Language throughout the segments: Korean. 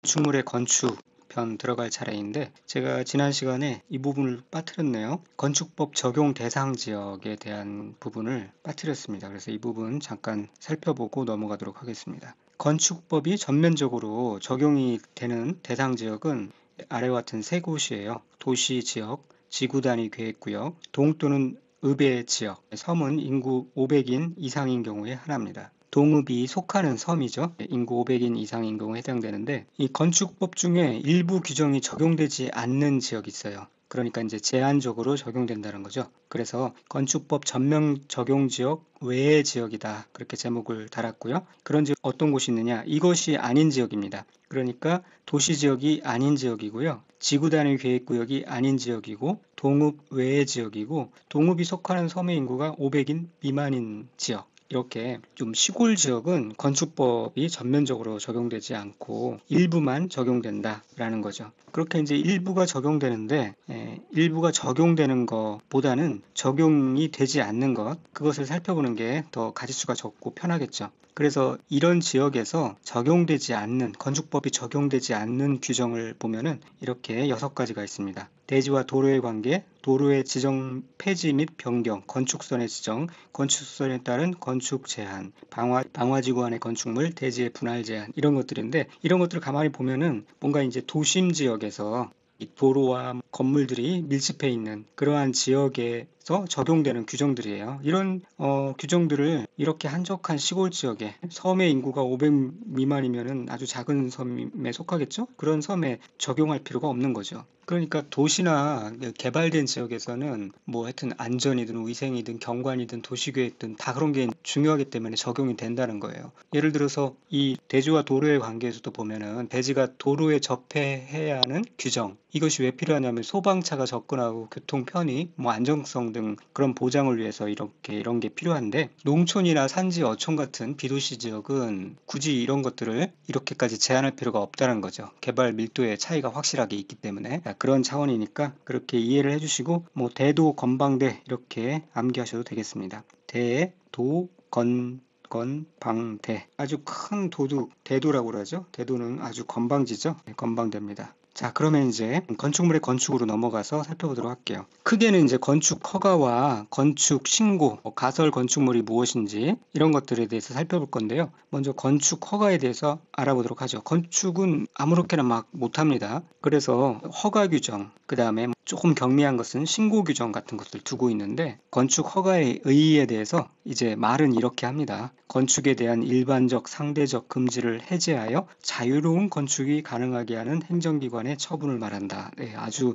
건축물의 건축 편 들어갈 차례인데 제가 지난 시간에 이 부분을 빠뜨렸네요. 건축법 적용 대상 지역에 대한 부분을 빠뜨렸습니다. 그래서 이 부분 잠깐 살펴보고 넘어가도록 하겠습니다. 건축법이 전면적으로 적용이 되는 대상 지역은 아래와 같은 세 곳이에요. 도시 지역, 지구 단위 계획구역, 동 또는 읍의 지역, 섬은 인구 500인 이상인 경우에 하나입니다. 동읍이 속하는 섬이죠. 인구 500인 이상인 경우에 해당되는데 이 건축법 중에 일부 규정이 적용되지 않는 지역이 있어요. 그러니까 이제 제한적으로 적용된다는 거죠. 그래서 건축법 전면 적용 지역 외의 지역이다. 그렇게 제목을 달았고요. 그런 지역 어떤 곳이 있느냐? 이것이 아닌 지역입니다. 그러니까 도시 지역이 아닌 지역이고요. 지구 단위 계획구역이 아닌 지역이고 동읍 외의 지역이고 동읍이 속하는 섬의 인구가 500인 미만인 지역. 이렇게 좀 시골 지역은 건축법이 전면적으로 적용되지 않고 일부만 적용된다라는 거죠. 그렇게 이제 일부가 적용되는데 일부가 적용되는 것보다는 적용이 되지 않는 것, 그것을 살펴보는 게 더 가지수가 적고 편하겠죠. 그래서 이런 지역에서 적용되지 않는, 건축법이 적용되지 않는 규정을 보면은 이렇게 6가지가 있습니다. 대지와 도로의 관계, 도로의 지정 폐지 및 변경, 건축선의 지정, 건축선에 따른 건축 제한, 방화지구 안의 건축물, 대지의 분할 제한, 이런 것들인데 이런 것들을 가만히 보면은 뭔가 이제 도심 지역에서 이 도로와 건물들이 밀집해 있는 그러한 지역에서 적용되는 규정들이에요. 이런 규정들을 이렇게 한적한 시골 지역에 섬의 인구가 500 미만이면은 아주 작은 섬에 속하겠죠? 그런 섬에 적용할 필요가 없는 거죠. 그러니까 도시나 개발된 지역에서는 뭐 하여튼 안전이든 위생이든 경관이든 도시계획든 다 그런 게 중요하기 때문에 적용이 된다는 거예요. 예를 들어서 이 대지와 도로의 관계에서도 보면은 대지가 도로에 접해야 하는 규정, 이것이 왜 필요하냐면 소방차가 접근하고 교통 편의, 뭐 안정성 등 그런 보장을 위해서 이런 게 필요한데 농촌이나 산지 어촌 같은 비도시 지역은 굳이 이런 것들을 이렇게까지 제한할 필요가 없다는 거죠. 개발 밀도의 차이가 확실하게 있기 때문에 그런 차원이니까 그렇게 이해를 해주시고 뭐 대도 건방대 이렇게 암기하셔도 되겠습니다. 대, 도, 방대, 아주 큰 도둑, 대도라고 그러죠. 대도는 아주 건방지죠. 건방대입니다. 자, 그러면 이제 건축물의 건축으로 넘어가서 살펴보도록 할게요. 크게는 이제 건축 허가와 건축 신고, 가설 건축물이 무엇인지 이런 것들에 대해서 살펴볼 건데요. 먼저 건축 허가에 대해서 알아보도록 하죠. 건축은 아무렇게나 막 못합니다. 그래서 허가 규정, 그 다음에 조금 경미한 것은 신고 규정 같은 것들 두고 있는데 건축 허가의 의의에 대해서 이제 말은 이렇게 합니다. 건축에 대한 일반적 상대적 금지를 해제하여 자유로운 건축이 가능하게 하는 행정기관의 처분을 말한다. 네, 아주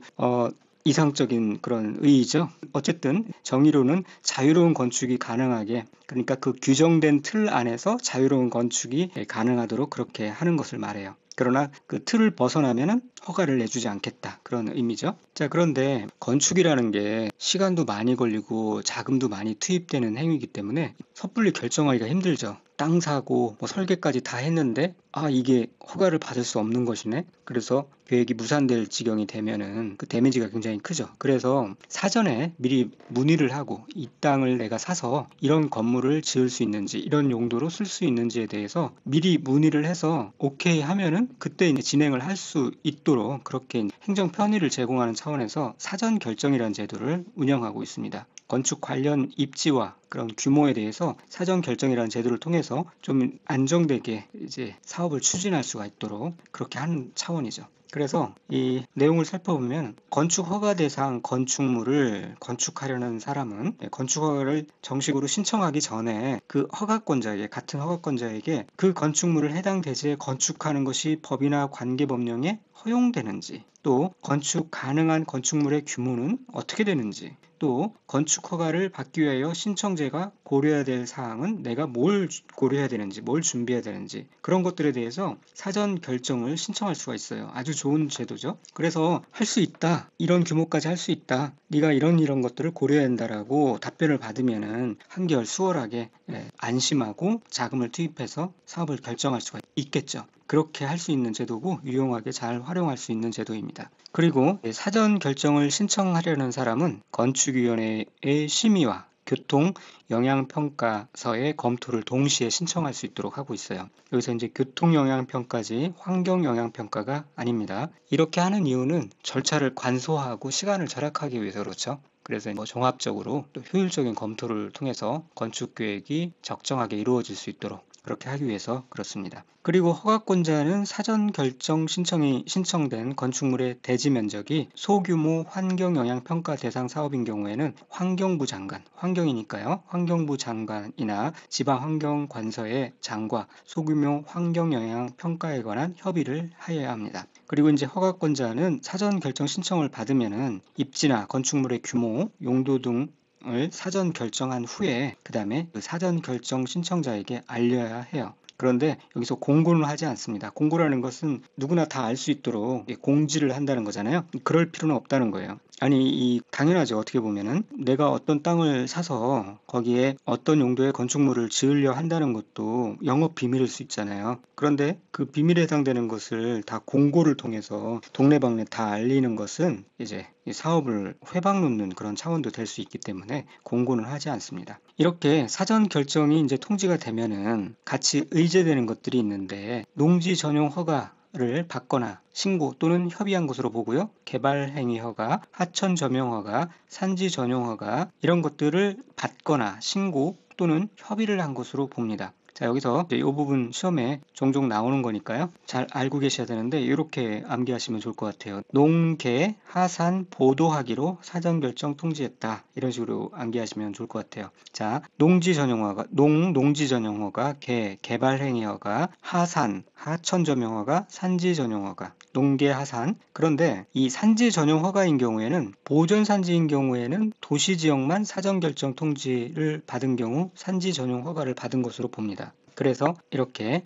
이상적인 그런 의의죠. 어쨌든 정의로는 자유로운 건축이 가능하게, 그러니까 그 규정된 틀 안에서 자유로운 건축이 가능하도록 그렇게 하는 것을 말해요. 그러나 그 틀을 벗어나면은 허가를 내주지 않겠다, 그런 의미죠. 자, 그런데 건축이라는 게 시간도 많이 걸리고 자금도 많이 투입되는 행위이기 때문에 섣불리 결정하기가 힘들죠. 땅 사고 뭐 설계까지 다 했는데 이게 허가를 받을 수 없는 것이네. 그래서 계획이 무산될 지경이 되면은 그 데미지가 굉장히 크죠. 그래서 사전에 미리 문의를 하고 이 땅을 내가 사서 이런 건물을 지을 수 있는지, 이런 용도로 쓸 수 있는지에 대해서 미리 문의를 해서 오케이 하면은 그때 이제 진행을 할 수 있도록 그렇게 행정 편의를 제공하는 차원에서 사전 결정이라는 제도를 운영하고 있습니다. 건축 관련 입지와 그런 규모에 대해서 사전 결정이라는 제도를 통해서 좀 안정되게 이제 사업을 추진할 수가 있도록 그렇게 하는 차원이죠. 그래서 이 내용을 살펴보면 건축 허가 대상 건축물을 건축하려는 사람은 건축 허가를 정식으로 신청하기 전에 그 허가권자에게, 같은 허가권자에게 그 건축물을 해당 대지에 건축하는 것이 법이나 관계법령에 허용되는지, 또 건축 가능한 건축물의 규모는 어떻게 되는지, 또 건축 허가를 받기 위하여 신청자가 고려해야 될 사항은 내가 뭘 고려해야 되는지, 뭘 준비해야 되는지, 그런 것들에 대해서 사전 결정을 신청할 수가 있어요. 아주 좋은 제도죠. 그래서 할 수 있다, 이런 규모까지 할 수 있다, 네가 이런 것들을 고려해야 한다라고 답변을 받으면은 한결 수월하게 안심하고 자금을 투입해서 사업을 결정할 수가 있겠죠. 그렇게 할 수 있는 제도고 유용하게 잘 활용할 수 있는 제도입니다. 그리고 사전 결정을 신청하려는 사람은 건축위원회의 심의와 교통 영향평가서의 검토를 동시에 신청할 수 있도록 하고 있어요. 여기서 이제 교통 영향평가지 환경 영향평가가 아닙니다. 이렇게 하는 이유는 절차를 간소화하고 시간을 절약하기 위해서 그렇죠. 그래서 뭐 종합적으로 또 효율적인 검토를 통해서 건축 계획이 적정하게 이루어질 수 있도록 그렇게 하기 위해서 그렇습니다. 그리고 허가권자는 사전 결정 신청이 신청된 건축물의 대지 면적이 소규모 환경영향평가 대상 사업인 경우에는 환경부 장관, 환경이니까요. 환경부 장관이나 지방환경관서의 장과 소규모 환경영향평가에 관한 협의를 하여야 합니다. 그리고 이제 허가권자는 사전 결정 신청을 받으면은 입지나 건축물의 규모, 용도 등을 사전 결정한 후에 그 다음에 그 사전 결정 신청자에게 알려야 해요. 그런데 여기서 공고는 하지 않습니다. 공고라는 것은 누구나 다 알 수 있도록 공지를 한다는 거잖아요. 그럴 필요는 없다는 거예요. 아니, 당연하죠. 어떻게 보면은 내가 어떤 땅을 사서 거기에 어떤 용도의 건축물을 지으려 한다는 것도 영업 비밀일 수 있잖아요. 그런데 그 비밀에 해당되는 것을 다 공고를 통해서 동네방네 다 알리는 것은 이제 이 사업을 회방 놓는 그런 차원도 될 수 있기 때문에 공고는 하지 않습니다. 이렇게 사전 결정이 이제 통지가 되면은 같이 의제되는 것들이 있는데 농지 전용 허가를 받거나 신고 또는 협의한 것으로 보고요. 개발행위 허가, 하천 점용 허가, 산지 전용 허가 이런 것들을 받거나 신고 또는 협의를 한 것으로 봅니다. 자, 여기서 이 부분 시험에 종종 나오는 거니까요. 잘 알고 계셔야 되는데 이렇게 암기하시면 좋을 것 같아요. 농계, 하산, 보도하기로 사전결정 통지했다. 이런 식으로 암기하시면 좋을 것 같아요. 자, 농지 전용허가, 농지 전용허가, 개발행위허가, 하산, 하천 전용허가, 산지 전용허가, 농계 하산. 그런데 이 산지 전용 허가인 경우에는 보존 산지인 경우에는 도시 지역만 사전 결정 통지를 받은 경우 산지 전용 허가를 받은 것으로 봅니다. 그래서 이렇게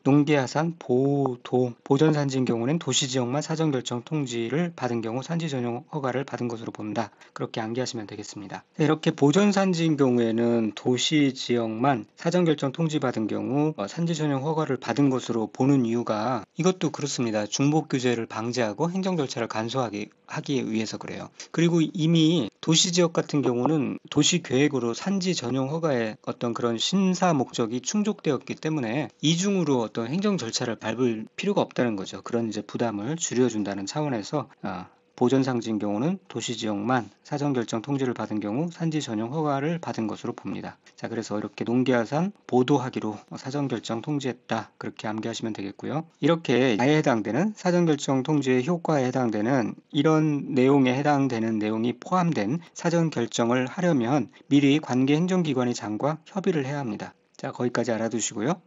농계하산, 보존 산지인 경우는 도시 지역만 사전 결정 통지를 받은 경우 산지 전용 허가를 받은 것으로 본다. 그렇게 암기하시면 되겠습니다. 이렇게 보존 산지인 경우에는 도시 지역만 사전 결정 통지 받은 경우 산지 전용 허가를 받은 것으로 보는 이유가 이것도 그렇습니다. 중복 규제를 방지하고 행정 절차를 간소하게 하기 위해서 그래요. 그리고 이미 도시 지역 같은 경우는 도시 계획으로 산지 전용 허가의 어떤 그런 심사 목적이 충족되었기 때문에 이중으로 어떤 행정 절차를 밟을 필요가 없다는 거죠. 그런 이제 부담을 줄여준다는 차원에서 보존 상지인 경우는 도시 지역만 사전 결정 통지를 받은 경우 산지 전용 허가를 받은 것으로 봅니다. 자, 그래서 이렇게 농계하산 보도하기로 사전 결정 통지했다. 그렇게 암기하시면 되겠고요. 이렇게 나에 해당되는 사전 결정 통지의 효과에 해당되는 이런 내용에 해당되는 내용이 포함된 사전 결정을 하려면 미리 관계 행정기관의 장과 협의를 해야 합니다. 자, 거기까지 알아두시고요.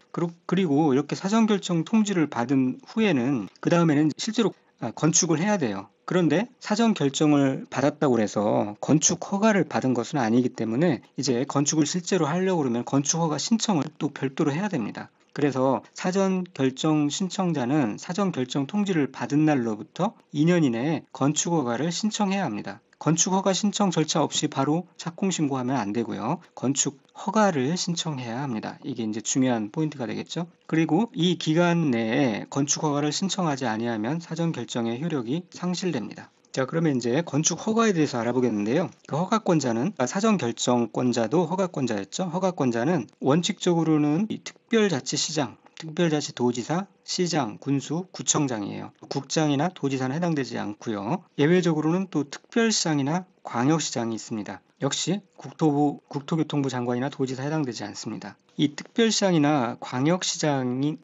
그리고 이렇게 사전 결정 통지를 받은 후에는 그 다음에는 실제로 건축을 해야 돼요. 그런데 사전 결정을 받았다고 해서 건축 허가를 받은 것은 아니기 때문에 이제 건축을 실제로 하려고 그러면 건축 허가 신청을 또 별도로 해야 됩니다. 그래서 사전 결정 신청자는 사전 결정 통지를 받은 날로부터 2년 이내에 건축 허가를 신청해야 합니다. 건축 허가 신청 절차 없이 바로 착공 신고하면 안 되고요. 건축 허가를 신청해야 합니다. 이게 이제 중요한 포인트가 되겠죠. 그리고 이 기간 내에 건축 허가를 신청하지 아니하면 사전 결정의 효력이 상실됩니다. 자, 그러면 이제 건축 허가에 대해서 알아보겠는데요. 그 허가권자는 사전 결정권자도 허가권자였죠. 허가권자는 원칙적으로는 이 특별자치시장, 특별자치도지사, 시장, 군수, 구청장이에요. 국장이나 도지사는 해당되지 않고요. 예외적으로는 또 특별시장이나 광역시장이 있습니다. 역시 국토교통부 장관이나 도지사 해당되지 않습니다. 이 특별시장이나 광역시장이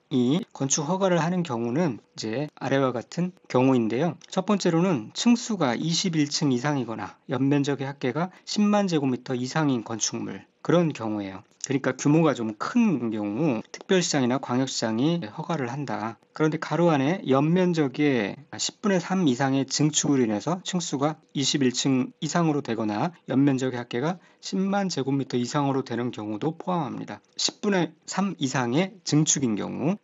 건축 허가를 하는 경우는 이제 아래와 같은 경우인데요. 첫 번째로는 층수가 21층 이상이거나 연면적의 합계가 10만 제곱미터 이상인 건축물, 그런 경우예요. 그러니까 규모가 좀 큰 경우 특별시장이나 광역시장이 허가를 한다. 그런데 가로 안에 연면적의 10분의 3 이상의 증축으로 인해서 층수가 21층 이상으로 되거나 연면적의 합계가 10만 제곱미터 이상으로 되는 경우도 포함합니다. 10분의 3 이상의 증축인 경우,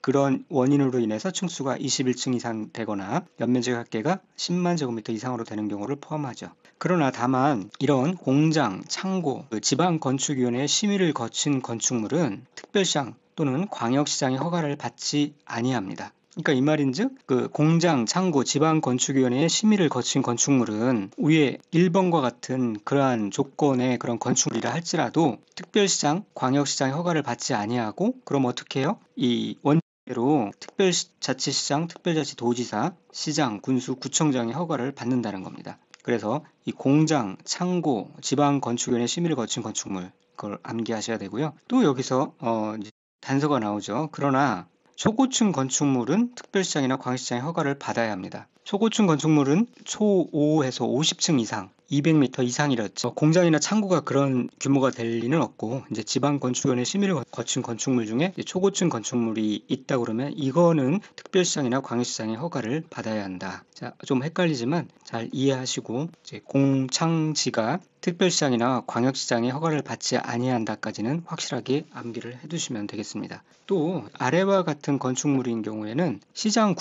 그런 원인으로 인해서 층수가 21층 이상 되거나 연면적의 합계가 10만 제곱미터 이상으로 되는 경우를 포함하죠. 그러나 다만 이런 공장, 창고, 지방건축위원회의 심의를 거친 건축물은 특별시장 또는 광역시장의 허가를 받지 아니합니다. 그러니까 이 말인즉 그 공장, 창고, 지방건축위원회의 심의를 거친 건축물은 위에 1번과 같은 그러한 조건의 그런 건축물이라 할지라도 특별시장, 광역시장의 허가를 받지 아니하고 그럼 어떻게 해요? 이 원칙대로 특별자치시장, 특별자치도지사, 시장, 군수, 구청장의 허가를 받는다는 겁니다. 그래서 이 공장, 창고, 지방건축위원회 심의를 거친 건축물 그걸 암기하셔야 되고요. 또 여기서 이제 단서가 나오죠. 그러나 초고층 건축물은 특별시장이나 광역시장의 허가를 받아야 합니다. 초고층 건축물은 초5에서 50층 이상, 200m 이상이랬죠. 공장이나 창고가 그런 규모가 될 리는 없고 이제 지방건축위원회 심의를 거친 건축물 중에 초고층 건축물이 있다 그러면 이거는 특별시장이나 광역시장의 허가를 받아야 한다. 자, 좀 헷갈리지만 잘 이해하시고 이제 공창지가 특별시장이나 광역시장의 허가를 받지 아니한다까지는 확실하게 암기를 해두시면 되겠습니다. 또 아래와 같은 건축물인 경우에는 시장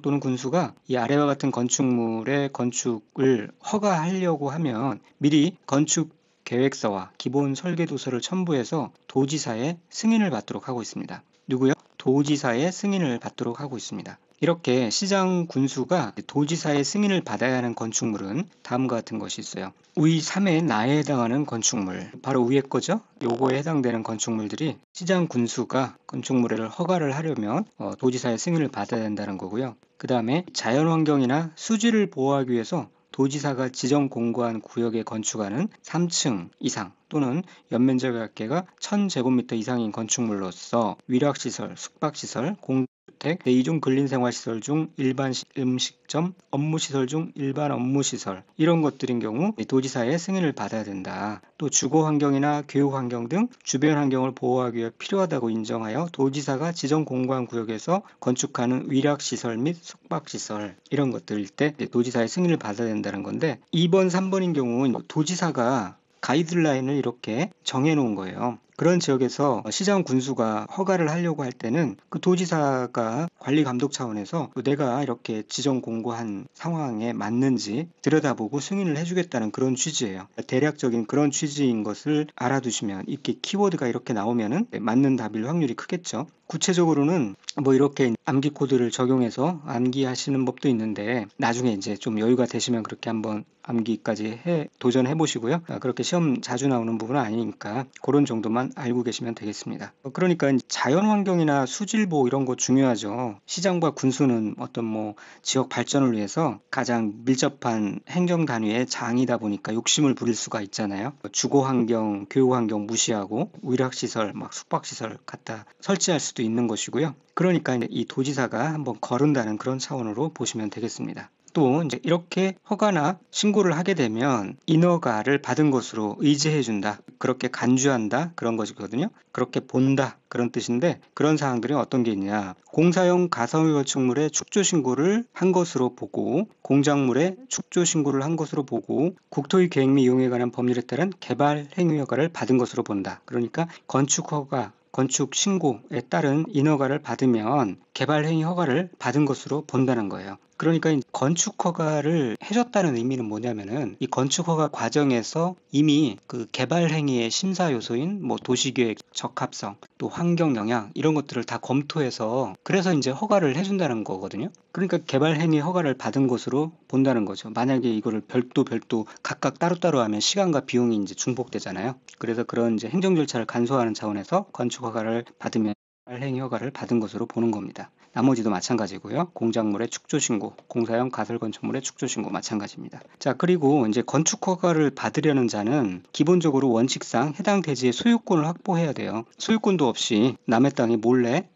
또는 군수가 이 아래와 같은 건축물의 건축을 허가하려고 하면 미리 건축 계획서와 기본 설계도서를 첨부해서 도지사의 승인을 받도록 하고 있습니다. 누구요? 도지사의 승인을 받도록 하고 있습니다. 이렇게 시장 군수가 도지사의 승인을 받아야 하는 건축물은 다음과 같은 것이 있어요. 위 3의 나에 해당하는 건축물, 바로 위에 거죠? 요거에 해당되는 건축물들이 시장 군수가 건축물을 허가를 하려면 도지사의 승인을 받아야 된다는 거고요. 그 다음에 자연환경이나 수지를 보호하기 위해서 도지사가 지정 공고한 구역에 건축하는 3층 이상 또는 연면적의 합계가 1000제곱미터 이상인 건축물로서 위락시설, 숙박시설, 공주택, 제2종 근린생활시설 중 일반 음식점, 업무시설 중 일반 업무시설 이런 것들인 경우 도지사의 승인을 받아야 된다. 또 주거환경이나 교육환경 등 주변 환경을 보호하기 위해 필요하다고 인정하여 도지사가 지정 공고한 구역에서 건축하는 위락시설 및 숙박시설 이런 것들일 때 도지사의 승인을 받아야 된다는 건데 2번, 3번인 경우 도지사가 가이드라인을 이렇게 정해 놓은 거예요. 그런 지역에서 시장 군수가 허가를 하려고 할 때는 그 도지사가 관리 감독 차원에서 내가 이렇게 지정 공고한 상황에 맞는지 들여다보고 승인을 해주겠다는 그런 취지예요. 대략적인 그런 취지인 것을 알아두시면 이렇게 키워드가 이렇게 나오면은 맞는 답일 확률이 크겠죠. 구체적으로는 뭐 이렇게 암기 코드를 적용해서 암기하시는 법도 있는데 나중에 이제 좀 여유가 되시면 그렇게 한번 암기까지 도전해 보시고요. 그렇게 시험 자주 나오는 부분은 아니니까 그런 정도만 알고 계시면 되겠습니다. 그러니까 자연환경이나 수질보호 이런 거 중요하죠. 시장과 군수는 어떤 뭐 지역 발전을 위해서 가장 밀접한 행정단위의 장이다 보니까 욕심을 부릴 수가 있잖아요. 주거환경, 교육환경 무시하고 위락시설, 막 숙박시설 갖다 설치할 수도 있는 것이고요. 그러니까 이 도지사가 한번 거른다는 그런 차원으로 보시면 되겠습니다. 또 이제 이렇게 허가나 신고를 하게 되면 인허가를 받은 것으로 의지해준다, 그렇게 간주한다 그런 것이거든요. 그렇게 본다 그런 뜻인데 그런 사항들이 어떤 게 있냐, 공사용 가설 건축물의 축조 신고를 한 것으로 보고 공작물의 축조 신고를 한 것으로 보고 국토의 계획 및 이용에 관한 법률에 따른 개발 행위 허가를 받은 것으로 본다. 그러니까 건축 허가, 건축 신고에 따른 인허가를 받으면 개발 행위 허가를 받은 것으로 본다는 거예요. 그러니까 건축 허가를 해줬다는 의미는 뭐냐면은 이 건축 허가 과정에서 이미 그 개발 행위의 심사 요소인 뭐 도시계획 적합성, 또 환경 영향 이런 것들을 다 검토해서 그래서 이제 허가를 해준다는 거거든요. 그러니까 개발 행위 허가를 받은 것으로 본다는 거죠. 만약에 이거를 별도 각각 따로따로 하면 시간과 비용이 이제 중복되잖아요. 그래서 그런 이제 행정 절차를 간소화하는 차원에서 건축 허가를 받으면 개발 행위 허가를 받은 것으로 보는 겁니다. 나머지도 마찬가지고요. 공작물의 축조 신고, 공사용 가설 건축물의 축조 신고 마찬가지입니다. 자, 그리고 이제 건축 허가를 받으려는 자는 기본적으로 원칙상 해당 대지의 소유권을 확보해야 돼요. 소유권도 없이 남의 땅에 몰래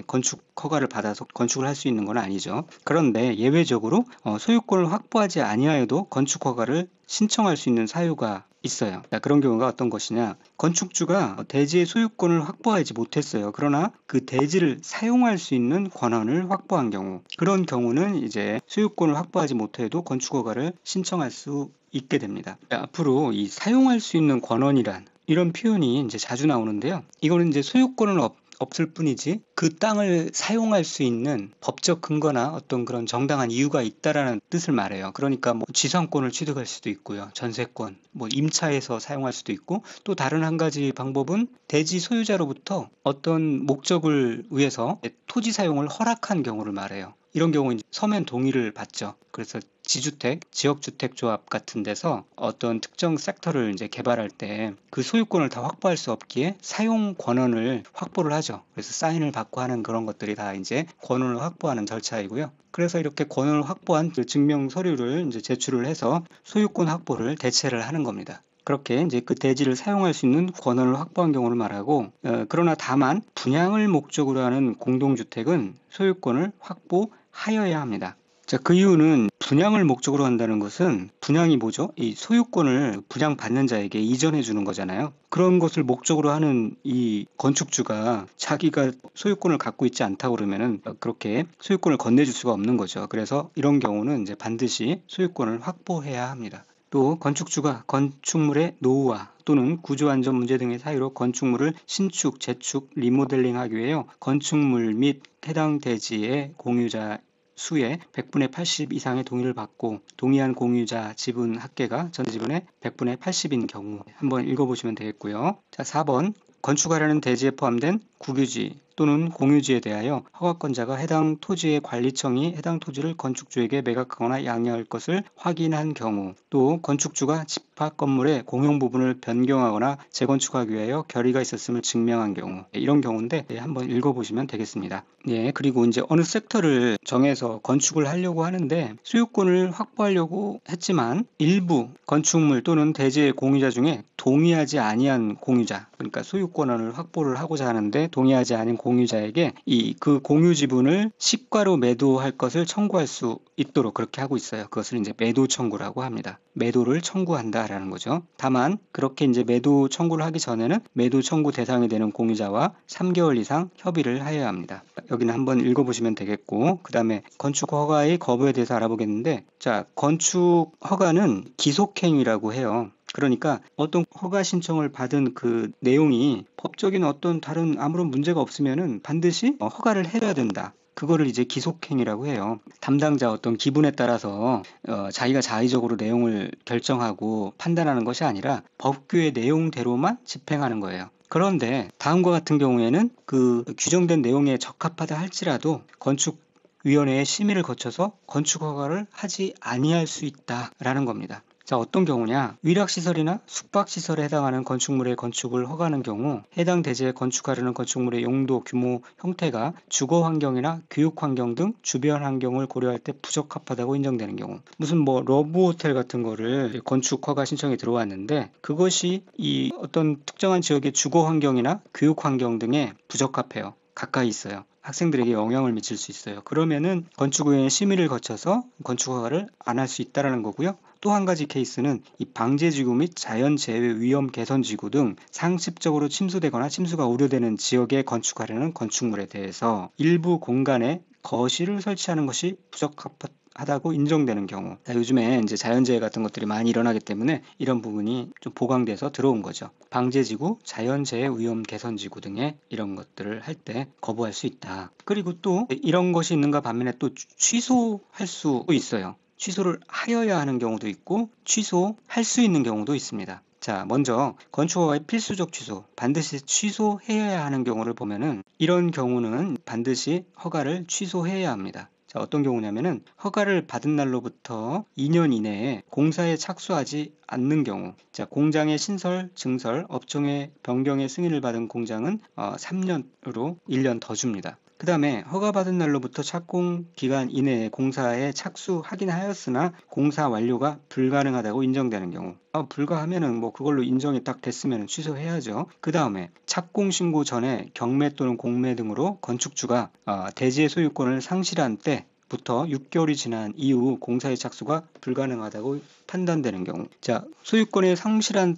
건축 허가를 받아서 건축을 할 수 있는 건 아니죠. 그런데 예외적으로 소유권을 확보하지 아니하여도 건축 허가를 신청할 수 있는 사유가 있어요. 그런 경우가 어떤 것이냐, 건축주가 대지의 소유권을 확보하지 못했어요. 그러나 그 대지를 사용할 수 있는 권한을 확보한 경우, 그런 경우는 이제 소유권을 확보하지 못해도 건축허가를 신청할 수 있게 됩니다. 앞으로 이 사용할 수 있는 권한이란 이런 표현이 이제 자주 나오는데요. 이거는 이제 소유권을 없을 뿐이지 그 땅을 사용할 수 있는 법적 근거나 어떤 그런 정당한 이유가 있다라는 뜻을 말해요. 그러니까 뭐 지상권을 취득할 수도 있고요. 전세권, 뭐 임차해서 사용할 수도 있고 또 다른 한 가지 방법은 대지 소유자로부터 어떤 목적을 위해서 토지 사용을 허락한 경우를 말해요. 이런 경우는 서면 동의를 받죠. 그래서 지주택, 지역주택조합 같은 데서 어떤 특정 섹터를 이제 개발할 때 그 소유권을 다 확보할 수 없기에 사용 권한을 확보를 하죠. 그래서 사인을 받고 하는 그런 것들이 다 이제 권한을 확보하는 절차이고요. 그래서 이렇게 권한을 확보한 그 증명 서류를 이제 제출을 해서 소유권 확보를 대체를 하는 겁니다. 그렇게 이제 그 대지를 사용할 수 있는 권한을 확보한 경우를 말하고, 그러나 다만 분양을 목적으로 하는 공동주택은 소유권을 확보하여야 합니다. 자, 그 이유는 분양을 목적으로 한다는 것은 분양이 뭐죠? 이 소유권을 분양받는 자에게 이전해 주는 거잖아요. 그런 것을 목적으로 하는 이 건축주가 자기가 소유권을 갖고 있지 않다 그러면은 그렇게 소유권을 건네줄 수가 없는 거죠. 그래서 이런 경우는 이제 반드시 소유권을 확보해야 합니다. 또 건축주가 건축물의 노후화 또는 구조 안전 문제 등의 사유로 건축물을 신축, 재축, 리모델링하기 위하여 건축물 및 해당 대지의 공유자 수의 100분의 80 이상의 동의를 받고 동의한 공유자 지분 합계가 전 지분의 100분의 80인 경우 한번 읽어보시면 되겠고요. 자, 4번 건축하려는 대지에 포함된 국유지 또는 공유지에 대하여 허가권자가 해당 토지의 관리청이 해당 토지를 건축주에게 매각하거나 양해할 것을 확인한 경우, 또 건축주가 집합 건물의 공용 부분을 변경하거나 재건축하기 위하여 결의가 있었음을 증명한 경우, 이런 경우인데 한번 읽어보시면 되겠습니다. 그리고 이제 어느 섹터를 정해서 건축을 하려고 하는데 소유권을 확보하려고 했지만 일부 건축물 또는 대지의 공유자 중에 동의하지 아니한 공유자, 그러니까 소유권을 확보를 하고자 하는데 동의하지 않은 공유자에게 그 공유 지분을 시가로 매도할 것을 청구할 수 있도록 그렇게 하고 있어요. 그것을 이제 매도 청구라고 합니다. 매도를 청구한다라는 거죠. 다만 그렇게 이제 매도 청구를 하기 전에는 매도 청구 대상이 되는 공유자와 3개월 이상 협의를 하여야 합니다. 여기는 한번 읽어보시면 되겠고, 그 다음에 건축 허가의 거부에 대해서 알아보겠는데, 자, 건축 허가는 기속행위라고 해요. 그러니까 어떤 허가 신청을 받은 그 내용이 법적인 어떤 다른 아무런 문제가 없으면은 반드시 허가를 해야 된다. 그거를 이제 기속행위라고 해요. 담당자 어떤 기분에 따라서 자기가 자의적으로 내용을 결정하고 판단하는 것이 아니라 법규의 내용대로만 집행하는 거예요. 그런데 다음과 같은 경우에는 그 규정된 내용에 적합하다 할지라도 건축위원회의 심의를 거쳐서 건축 허가를 하지 아니할 수 있다라는 겁니다. 자, 어떤 경우냐? 위락시설이나 숙박시설에 해당하는 건축물의 건축을 허가하는 경우 해당 대지에 건축하려는 건축물의 용도, 규모, 형태가 주거환경이나 교육환경 등 주변 환경을 고려할 때 부적합하다고 인정되는 경우, 무슨 뭐 러브호텔 같은 거를 건축 허가 신청이 들어왔는데 그것이 이 어떤 특정한 지역의 주거환경이나 교육환경 등에 부적합해요. 가까이 있어요. 학생들에게 영향을 미칠 수 있어요. 그러면은 건축위원회 심의를 거쳐서 건축 허가를 안 할 수 있다라는 거고요. 또 한 가지 케이스는 이 방제지구 및 자연재해 위험 개선지구 등 상습적으로 침수되거나 침수가 우려되는 지역에 건축하려는 건축물에 대해서 일부 공간에 거실을 설치하는 것이 부적합하다고 인정되는 경우, 요즘에 이제 자연재해 같은 것들이 많이 일어나기 때문에 이런 부분이 좀 보강돼서 들어온 거죠. 방제지구, 자연재해 위험 개선지구 등의 이런 것들을 할 때 거부할 수 있다. 그리고 또 이런 것이 있는가 반면에 또 취소할 수 있어요. 취소를 하여야 하는 경우도 있고 취소할 수 있는 경우도 있습니다. 자, 먼저 건축허가의 필수적 취소, 반드시 취소해야 하는 경우를 보면은 이런 경우는 반드시 허가를 취소해야 합니다. 자, 어떤 경우냐면은 허가를 받은 날로부터 2년 이내에 공사에 착수하지 않는 경우, 자, 공장의 신설, 증설, 업종의 변경의 승인을 받은 공장은 3년으로 1년 더 줍니다. 그 다음에 허가받은 날로부터 착공 기간 이내에 공사에 착수하긴 하였으나 공사 완료가 불가능하다고 인정되는 경우, 불가하면은 뭐 그걸로 인정이 딱 됐으면 취소해야죠. 그 다음에 착공 신고 전에 경매 또는 공매 등으로 건축주가 대지의 소유권을 상실한 때부터 6개월이 지난 이후 공사의 착수가 불가능하다고 판단되는 경우, 자, 소유권의 상실한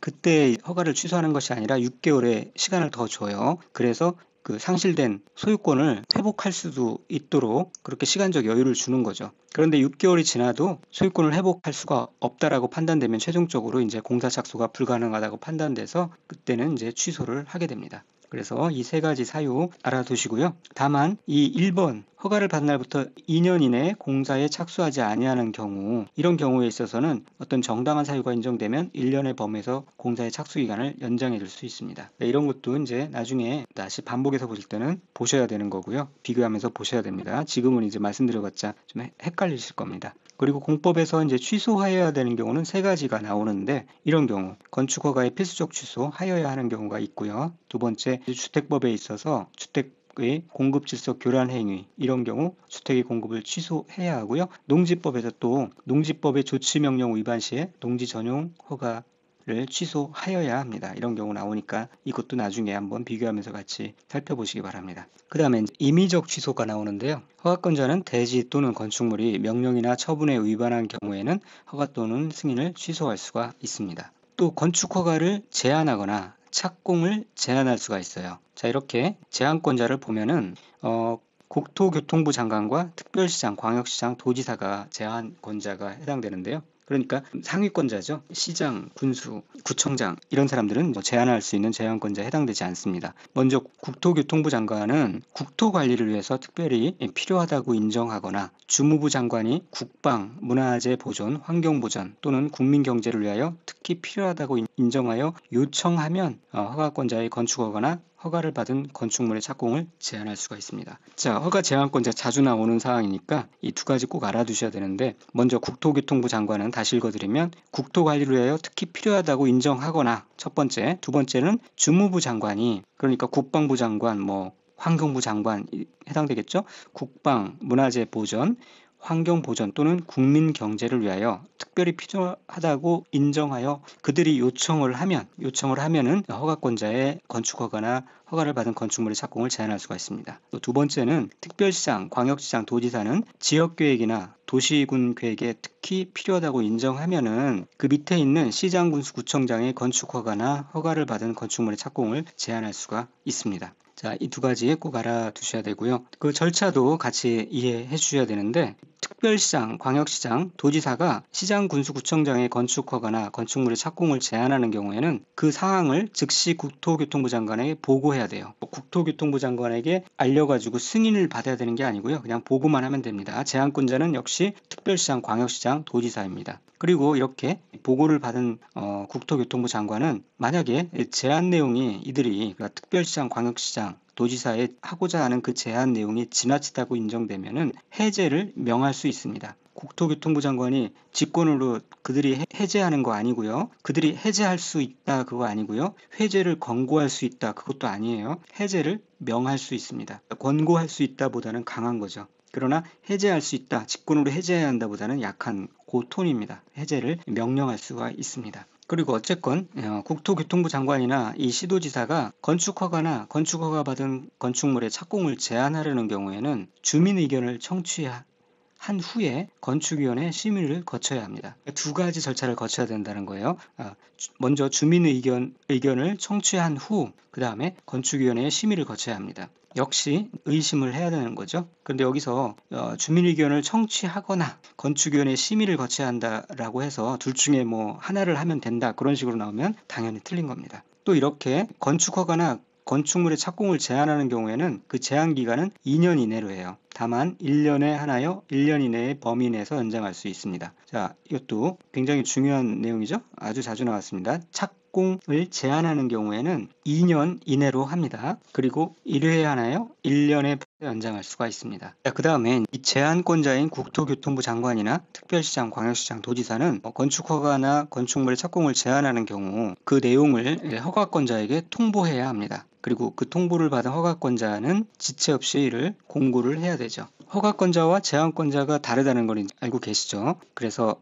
그때 허가를 취소하는 것이 아니라 6개월의 시간을 더 줘요. 그래서 그 상실된 소유권을 회복할 수도 있도록 그렇게 시간적 여유를 주는 거죠. 그런데 6개월이 지나도 소유권을 회복할 수가 없다라고 판단되면 최종적으로 이제 공사 착수가 불가능하다고 판단돼서 그때는 이제 취소를 하게 됩니다. 그래서 이 세 가지 사유 알아두시고요. 다만 이 1번 허가를 받은 날부터 2년 이내에 공사에 착수하지 아니하는 경우, 이런 경우에 있어서는 어떤 정당한 사유가 인정되면 1년의 범위에서 공사의 착수 기간을 연장해 줄 수 있습니다. 네, 이런 것도 이제 나중에 다시 반복해서 보실 때는 보셔야 되는 거고요. 비교하면서 보셔야 됩니다. 지금은 이제 말씀드려봤자 좀 헷갈리실 겁니다. 그리고 공법에서 이제 취소하여야 되는 경우는 세 가지가 나오는데, 이런 경우 건축허가의 필수적 취소하여야 하는 경우가 있고요. 두 번째, 주택법에 있어서 주택의 공급 질서 교란 행위, 이런 경우 주택의 공급을 취소해야 하고요. 농지법에서 또 농지법의 조치 명령 위반 시에 농지 전용 허가를 취소하여야 합니다. 이런 경우 나오니까 이것도 나중에 한번 비교하면서 같이 살펴보시기 바랍니다. 그 다음에 임의적 취소가 나오는데요. 허가권자는 대지 또는 건축물이 명령이나 처분에 위반한 경우에는 허가 또는 승인을 취소할 수가 있습니다. 또 건축허가를 제한하거나 착공을 제한할 수가 있어요. 자, 이렇게 제한권자를 보면은 국토교통부 장관과 특별시장, 광역시장, 도지사가 제한권자가 해당되는데요. 그러니까 상위권자죠. 시장, 군수, 구청장 이런 사람들은 제한할 수 있는 제한권자에 해당되지 않습니다. 먼저 국토교통부 장관은 국토관리를 위해서 특별히 필요하다고 인정하거나 주무부 장관이 국방, 문화재 보존, 환경보전 또는 국민경제를 위하여 특히 필요하다고 인정하여 요청하면 허가권자의 건축허가나 허가를 받은 건축물의 착공을 제한할 수가 있습니다. 자, 허가 제한권자 자주 나오는 사항이니까 이 두 가지 꼭 알아두셔야 되는데, 먼저 국토교통부 장관은 다시 읽어드리면 국토관리를 위하여 특히 필요하다고 인정하거나 첫 번째, 두 번째는 주무부 장관이, 그러니까 국방부 장관, 환경부 장관 해당되겠죠? 국방, 문화재 보전, 환경 보전 또는 국민 경제를 위하여 특별히 필요하다고 인정하여 그들이 요청을 하면은 허가권자의 건축허가나 허가를 받은 건축물의 착공을 제한할 수가 있습니다. 또 두 번째는 특별시장, 광역시장, 도지사는 지역계획이나 도시군 계획에 특히 필요하다고 인정하면은 그 밑에 있는 시장, 군수, 구청장의 건축허가나 허가를 받은 건축물의 착공을 제한할 수가 있습니다. 자, 이 두 가지 꼭 알아두셔야 되고요. 그 절차도 같이 이해해 주셔야 되는데, 특별시장, 광역시장, 도지사가 시장, 군수, 구청장의 건축허가나 건축물의 착공을 제한하는 경우에는 그 사항을 즉시 국토교통부 장관에게 보고해야 돼요. 국토교통부 장관에게 알려가지고 승인을 받아야 되는 게 아니고요. 그냥 보고만 하면 됩니다. 제한권자는 역시 특별시장, 광역시장, 도지사입니다. 그리고 이렇게 보고를 받은 국토교통부 장관은 만약에 제한 내용이 이들이, 그러니까 특별시장, 광역시장, 도지사에 하고자 하는 그 제한 내용이 지나치다고 인정되면은 해제를 명할 수 있습니다. 국토교통부 장관이 직권으로 그들이 해제하는 거 아니고요. 그들이 해제할 수 있다 그거 아니고요. 해제를 권고할 수 있다 그것도 아니에요. 해제를 명할 수 있습니다. 권고할 수 있다 보다는 강한 거죠. 그러나 해제할 수 있다, 직권으로 해제해야 한다 보다는 약한 그 톤입니다. 해제를 명령할 수가 있습니다. 그리고 어쨌건 국토교통부 장관이나 이 시도지사가 건축허가나 건축허가 받은 건축물의 착공을 제한하려는 경우에는 주민 의견을 청취한 후에 건축위원회 심의를 거쳐야 합니다. 두 가지 절차를 거쳐야 된다는 거예요. 먼저 주민 의견을 청취한 후, 그 다음에 건축위원회의 심의를 거쳐야 합니다. 역시 의심을 해야 되는 거죠. 그런데 여기서 주민 의견을 청취하거나 건축위원회 심의를 거쳐야 한다라고 해서 둘 중에 하나를 하면 된다 그런 식으로 나오면 당연히 틀린 겁니다. 또 이렇게 건축허가나 건축물의 착공을 제한하는 경우에는 그 제한 기간은 2년 이내로 해요. 다만 1년에 하나요, 1년 이내의 범위 내에서 연장할 수 있습니다. 자, 이것도 굉장히 중요한 내용이죠. 아주 자주 나왔습니다. 착공을 제한하는 경우에는 2년 이내로 합니다. 그리고 1회에 하나요, 1년에 연장할 수가 있습니다. 자, 그 다음에 이 제한권자인 국토교통부 장관이나 특별시장, 광역시장, 도지사는 건축허가나 건축물의 착공을 제한하는 경우 그 내용을 허가권자에게 통보해야 합니다. 그리고 그 통보를 받은 허가권자는 지체 없이 이를 공고를 해야 되죠. 허가권자와 제한권자가 다르다는 걸 알고 계시죠? 그래서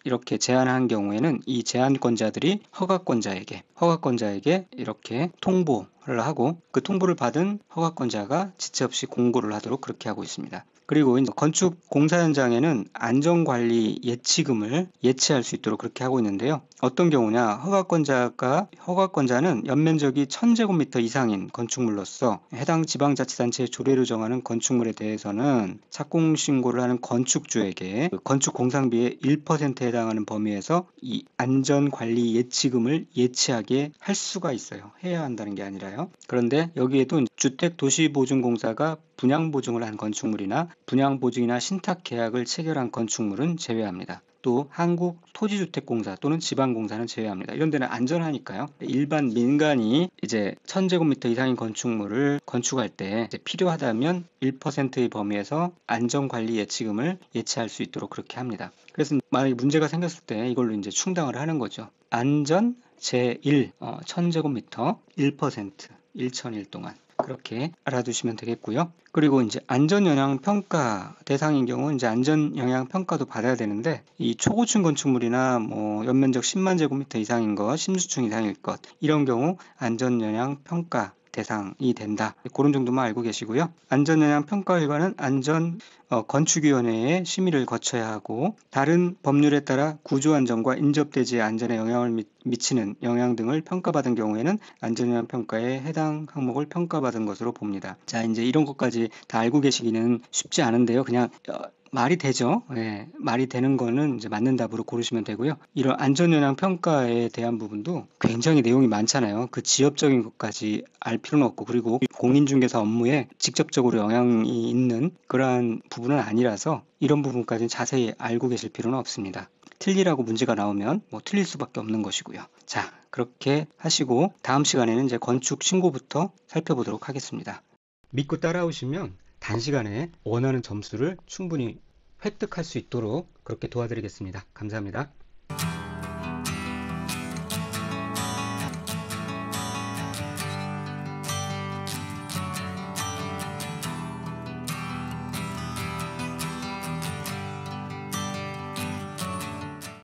이렇게 제한한 경우에는 이 제한권자들이 허가권자에게 이렇게 통보를 하고 그 통보를 받은 허가권자가 지체 없이 공고를 하도록 그렇게 하고 있습니다. 그리고 이제 건축 공사 현장에는 안전관리 예치금을 예치할 수 있도록 그렇게 하고 있는데요. 어떤 경우냐, 허가권자는 연면적이 1000제곱미터 이상인 건축물로서 해당 지방자치단체의 조례로 정하는 건축물에 대해서는 착공 신고를 하는 건축주에게 그 건축 공상비의 1%에 해당하는 범위에서 이 안전관리 예치금을 예치하게 할 수가 있어요. 해야 한다는 게 아니라요. 그런데 여기에도 주택도시보증공사가 분양보증을 한 건축물이나 분양보증이나 신탁계약을 체결한 건축물은 제외합니다. 또 한국토지주택공사 또는 지방공사는 제외합니다. 이런 데는 안전하니까요. 일반 민간이 이제 1000제곱미터 이상인 건축물을 건축할 때 필요하다면 1%의 범위에서 안전관리 예치금을 예치할 수 있도록 그렇게 합니다. 그래서 만약에 문제가 생겼을 때 이걸로 이제 충당을 하는 거죠. 안전 제1 1000제곱미터 1% 1001 동안 그렇게 알아두시면 되겠고요. 그리고 이제 안전영향평가 대상인 경우 이제 안전영향평가도 받아야 되는데 이 초고층 건축물이나 뭐 연면적 10만 제곱미터 이상인 것, 신주층 이상일 것 이런 경우 안전영향평가 대상이 된다. 그런 정도만 알고 계시고요. 안전영향평가 결과는 건축위원회의 심의를 거쳐야 하고 다른 법률에 따라 구조안전과 인접대지의 안전에 영향을 미치는 영향 등을 평가받은 경우에는 안전영향평가에 해당 항목을 평가받은 것으로 봅니다. 자, 이제 이런 것까지 다 알고 계시기는 쉽지 않은데요. 그냥 말이 되죠. 네, 말이 되는 거는 이제 맞는 답으로 고르시면 되고요. 이런 안전영향 평가에 대한 부분도 굉장히 내용이 많잖아요. 그 지엽적인 것까지 알 필요는 없고 그리고 공인중개사 업무에 직접적으로 영향이 있는 그러한 부분은 아니라서 이런 부분까지는 자세히 알고 계실 필요는 없습니다. 틀리라고 문제가 나오면 뭐 틀릴 수밖에 없는 것이고요. 자, 그렇게 하시고 다음 시간에는 이제 건축 신고부터 살펴보도록 하겠습니다. 믿고 따라오시면 단시간에 원하는 점수를 충분히 획득할 수 있도록 그렇게 도와드리겠습니다. 감사합니다.